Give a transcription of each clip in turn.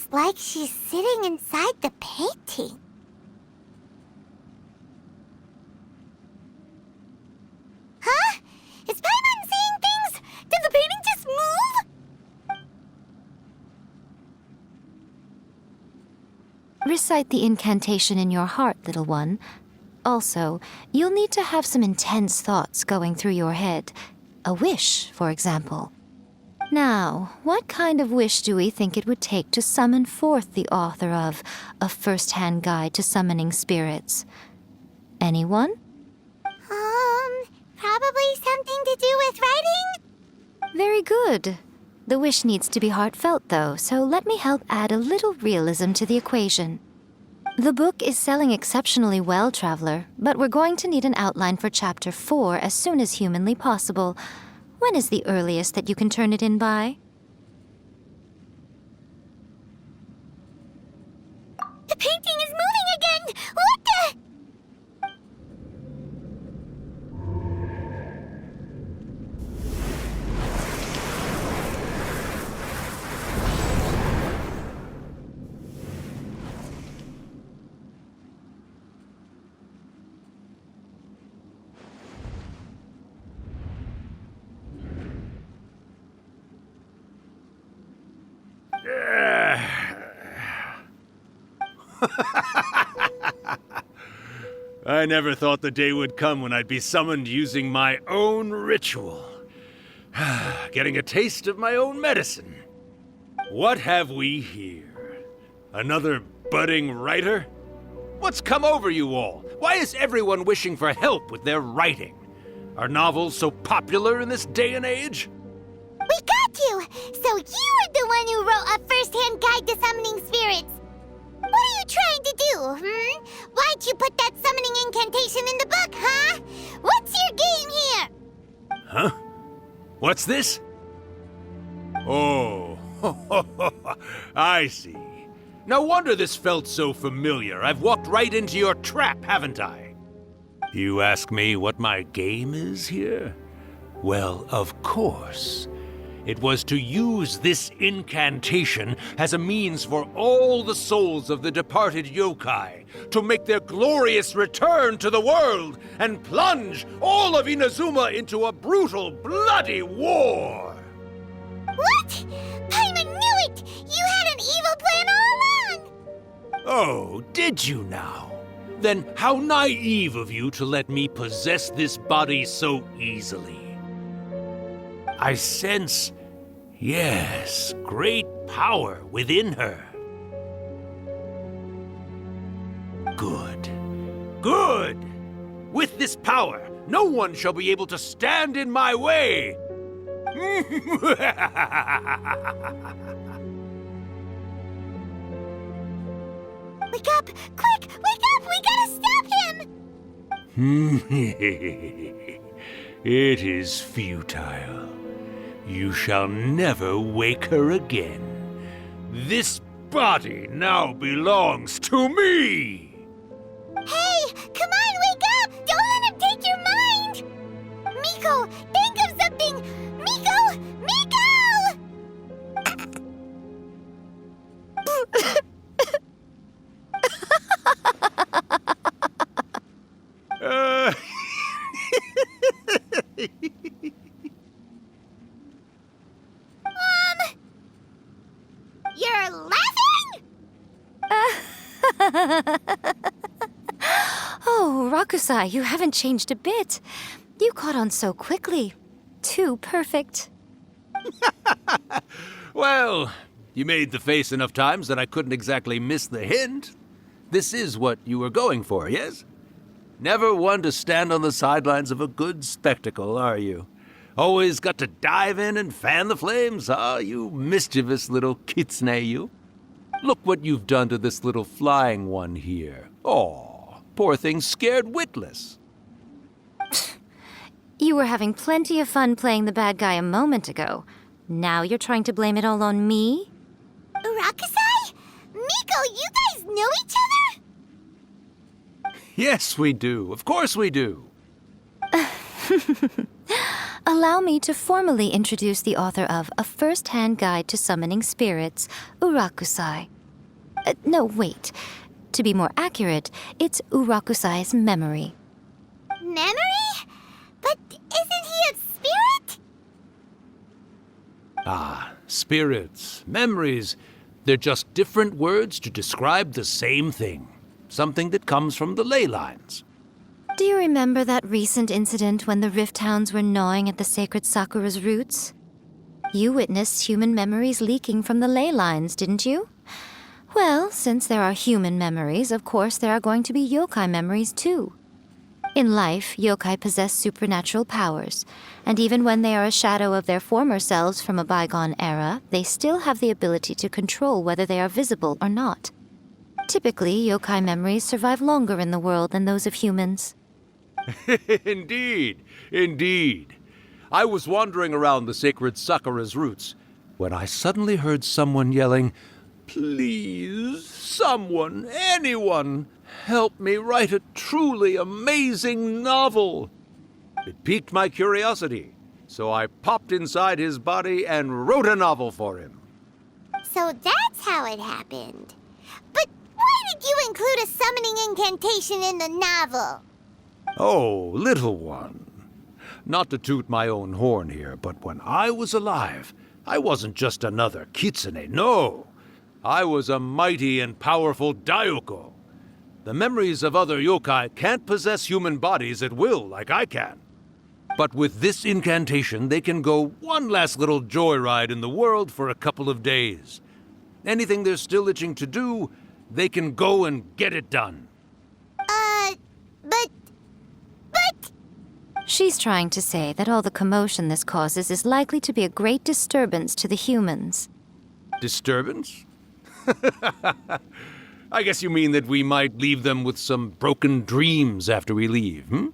It's like she's sitting inside the painting. Huh? Is Paimon seeing things? Did the painting just move? Recite the incantation in your heart, little one. Also, you'll need to have some intense thoughts going through your head. A wish, for example. Now, what kind of wish do we think it would take to summon forth the author of A First-Hand Guide to Summoning Spirits? Anyone? Probably something to do with writing? Very good. The wish needs to be heartfelt, though, so let me help add a little realism to the equation. The book is selling exceptionally well, Traveler, but we're going to need an outline for Chapter 4 as soon as humanly possible. When is the earliest that you can turn it in by? The painting is moving again! What the? I never thought the day would come when I'd be summoned using my own ritual. Getting a taste of my own medicine. What have we here? Another budding writer? What's come over you all? Why is everyone wishing for help with their writing? Are novels so popular in this day and age? We got you! So you were the one who wrote A First-Hand Guide to Summoning Spirits. What are you trying to do, Why'd you put that summoning incantation in the book, huh? What's your game here? Huh? What's this? Oh, I see. No wonder this felt so familiar. I've walked right into your trap, haven't I? You ask me what my game is here? Well, of course. It was to use this incantation as a means for all the souls of the departed yokai to make their glorious return to the world and plunge all of Inazuma into a brutal, bloody war! What? Paimon knew it! You had an evil plan all along! Oh, did you now? Then how naive of you to let me possess this body so easily. I sense, yes, great power within her. Good. Good! With this power, no one shall be able to stand in my way! Wake up! Quick! Wake up! We gotta stop him! It is futile. You shall never wake her again. This body now belongs to me! Hey! Come on, wake up! Don't let him take your mind! Miko, think of something! Miko! Miko! You're laughing? Oh, Rakusai, you haven't changed a bit. You caught on so quickly. Too perfect. Well, you made the face enough times that I couldn't exactly miss the hint. This is what you were going for, yes? Never one to stand on the sidelines of a good spectacle, are you? Always got to dive in and fan the flames, huh? You mischievous little kitsune, you. Look what you've done to this little flying one here. Aw, poor thing scared witless. You were having plenty of fun playing the bad guy a moment ago. Now you're trying to blame it all on me? Rakusai? Miko, you guys know each other? Yes, we do. Of course we do. Allow me to formally introduce the author of A First-Hand Guide to Summoning Spirits, Urakusai. No, wait. To be more accurate, it's Urakusai's memory. Memory? But isn't he a spirit? Ah, spirits, memories. They're just different words to describe the same thing. Something that comes from the ley lines. Do you remember that recent incident when the Rift Hounds were gnawing at the sacred Sakura's roots? You witnessed human memories leaking from the ley lines, didn't you? Well, since there are human memories, of course there are going to be yokai memories too. In life, yokai possess supernatural powers, and even when they are a shadow of their former selves from a bygone era, they still have the ability to control whether they are visible or not. Typically, yokai memories survive longer in the world than those of humans. Indeed, indeed. I was wandering around the sacred Sakura's roots when I suddenly heard someone yelling, "Please, someone, anyone, help me write a truly amazing novel." It piqued my curiosity, so I popped inside his body and wrote a novel for him. So that's how it happened. But why did you include a summoning incantation in the novel? Oh, little one. Not to toot my own horn here, but when I was alive, I wasn't just another kitsune, no. I was a mighty and powerful Daioko. The memories of other yokai can't possess human bodies at will like I can. But with this incantation, they can go one last little joyride in the world for a couple of days. Anything they're still itching to do, they can go and get it done. But... She's trying to say that all the commotion this causes is likely to be a great disturbance to the humans. Disturbance? I guess you mean that we might leave them with some broken dreams after we leave, hmm?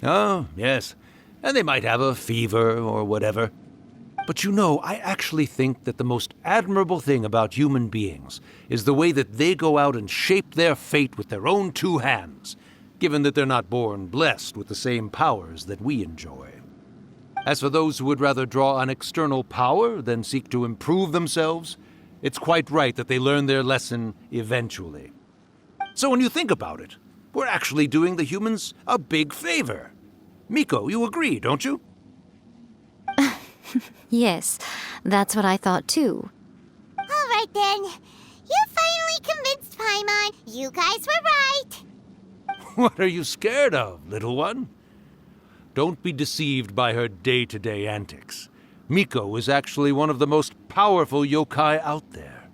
Oh, yes. And they might have a fever or whatever. But you know, I actually think that the most admirable thing about human beings is the way that they go out and shape their fate with their own two hands, given that they're not born blessed with the same powers that we enjoy. As for those who would rather draw on external power than seek to improve themselves, it's quite right that they learn their lesson eventually. So when you think about it, we're actually doing the humans a big favor. Miko, you agree, don't you? Yes, that's what I thought too. All right then. You finally convinced Paimon. You guys were right. What are you scared of, little one? Don't be deceived by her day-to-day antics. Miko is actually one of the most powerful yokai out there.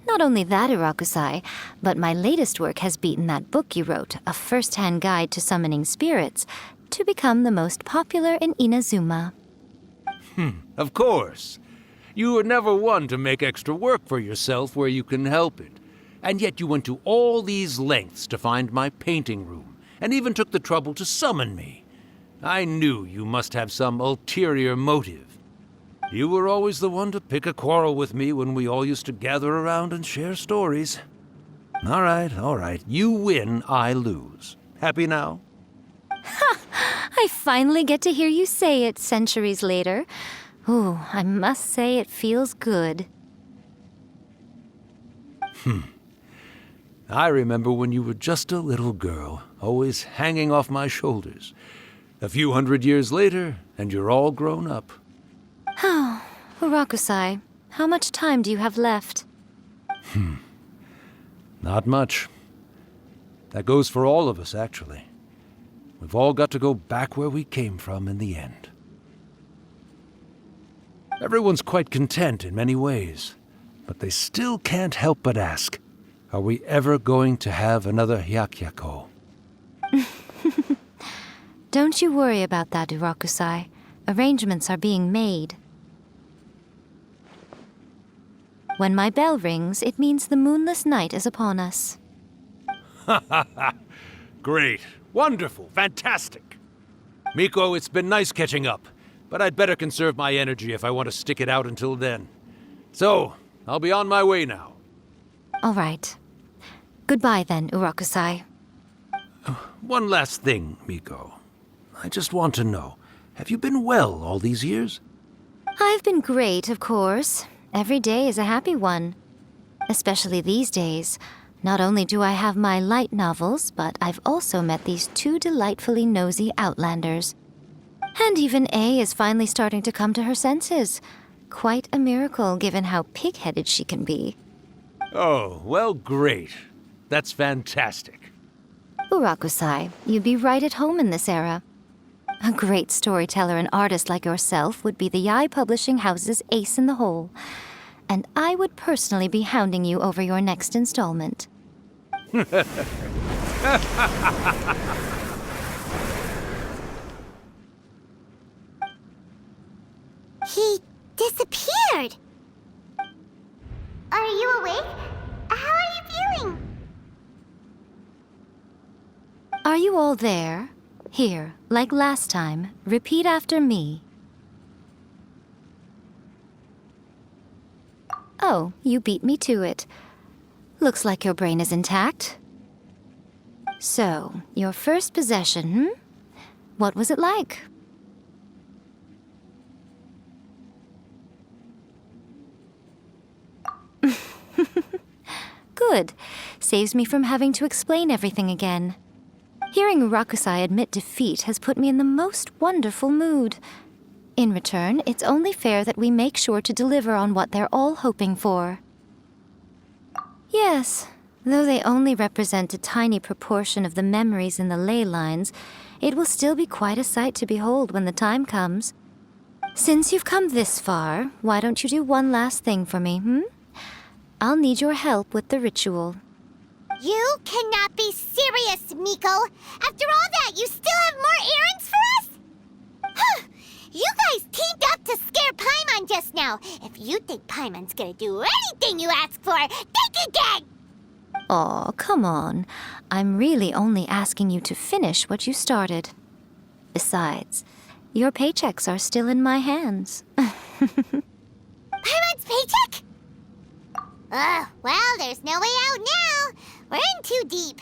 Not only that, Urakusai, but my latest work has beaten that book you wrote, A First-Hand Guide to Summoning Spirits, to become the most popular in Inazuma. Of course. You were never one to make extra work for yourself where you can help it. And yet you went to all these lengths to find my painting room, and even took the trouble to summon me. I knew you must have some ulterior motive. You were always the one to pick a quarrel with me when we all used to gather around and share stories. All right. You win, I lose. Happy now? I finally get to hear you say it centuries later. Ooh, I must say it feels good. I remember when you were just a little girl, always hanging off my shoulders. A few hundred years later, and you're all grown up. Oh, Urakusai, how much time do you have left? Not much. That goes for all of us, actually. We've all got to go back where we came from in the end. Everyone's quite content in many ways, but they still can't help but ask, are we ever going to have another Hyakyako? Don't you worry about that, Urakusai. Arrangements are being made. When my bell rings, it means the moonless night is upon us. Great. Wonderful. Fantastic. Miko, it's been nice catching up, but I'd better conserve my energy if I want to stick it out until then. So, I'll be on my way now. All right. Goodbye then, Urakusai. One last thing, Miko. I just want to know, have you been well all these years? I've been great, of course. Every day is a happy one. Especially these days. Not only do I have my light novels, but I've also met these two delightfully nosy outlanders. And even A is finally starting to come to her senses. Quite a miracle, given how pig-headed she can be. Oh, well, great. That's fantastic. Urakusai, you'd be right at home in this era. A great storyteller and artist like yourself would be the Yae Publishing House's ace in the hole. And I would personally be hounding you over your next installment. He disappeared. Are you awake? How are you feeling? Are you all there? Here, like last time, repeat after me. Oh, you beat me to it. Looks like your brain is intact. So, your first possession, What was it like? Good. Saves me from having to explain everything again. Hearing Rakusai admit defeat has put me in the most wonderful mood. In return, it's only fair that we make sure to deliver on what they're all hoping for. Yes, though they only represent a tiny proportion of the memories in the ley lines, it will still be quite a sight to behold when the time comes. Since you've come this far, why don't you do one last thing for me, I'll need your help with the ritual. You cannot be serious, Miko. After all that, you still have more errands for us? Huh. You guys teamed up to scare Paimon just now. If you think Paimon's gonna do anything you ask for, think again! Aw, come on. I'm really only asking you to finish what you started. Besides, your paychecks are still in my hands. Paimon's paycheck? Well, there's no way out now. We're in too deep.